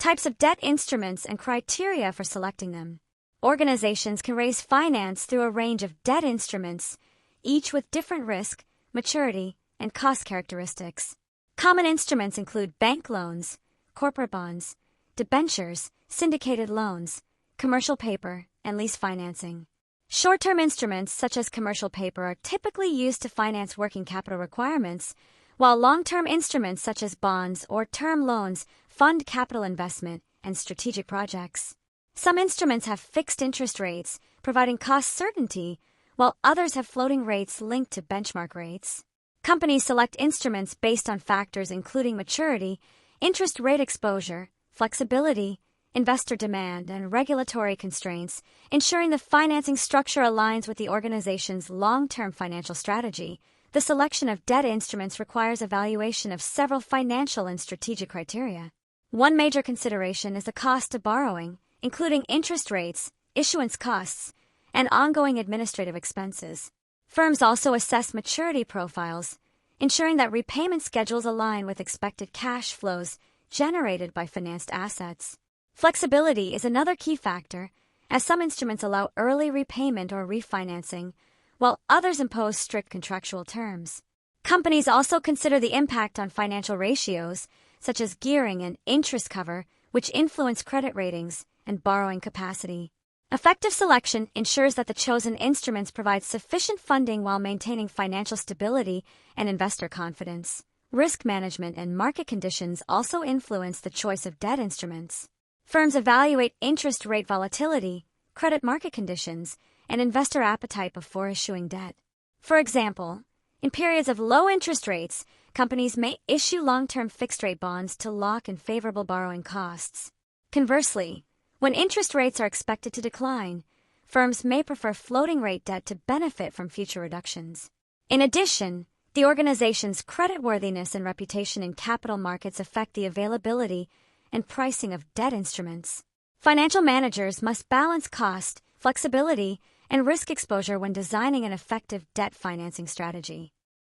types of debt instruments and criteria for selecting them. Organizations can raise finance through a range of debt instruments, each with different risk, maturity, and cost characteristics. Common instruments include bank loans, corporate bonds, debentures, syndicated loans, commercial paper, and lease financing. Short-term instruments such as commercial paper are typically used to finance working capital requirements, while long-term instruments such as bonds or term loans fund capital investment and strategic projects. Some instruments have fixed interest rates, providing cost certainty, while others have floating rates linked to benchmark rates. Companies select instruments based on factors including maturity, interest rate exposure, flexibility, investor demand, and regulatory constraints, ensuring the financing structure aligns with the organization's long-term financial strategy. The selection of debt instruments requires evaluation of several financial and strategic criteria. One major consideration is the cost of borrowing, including interest rates, issuance costs, and ongoing administrative expenses. Firms also assess maturity profiles, ensuring that repayment schedules align with expected cash flows generated by financed assets. Flexibility is another key factor, as some instruments allow early repayment or refinancing, while others impose strict contractual terms. Companies also consider the impact on financial ratios, such as gearing and interest cover, which influence credit ratings and borrowing capacity. Effective selection ensures that the chosen instruments provide sufficient funding while maintaining financial stability and investor confidence. Risk management and market conditions also influence the choice of debt instruments. Firms evaluate interest rate volatility, credit market conditions, and investor appetite before issuing debt. For example, in periods of low interest rates, companies may issue long-term fixed-rate bonds to lock in favorable borrowing costs. Conversely, when interest rates are expected to decline, firms may prefer floating-rate debt to benefit from future reductions. In addition, the organization's creditworthiness and reputation in capital markets affect the availability and pricing of debt instruments. Financial managers must balance cost, flexibility, and risk exposure when designing an effective debt financing strategy.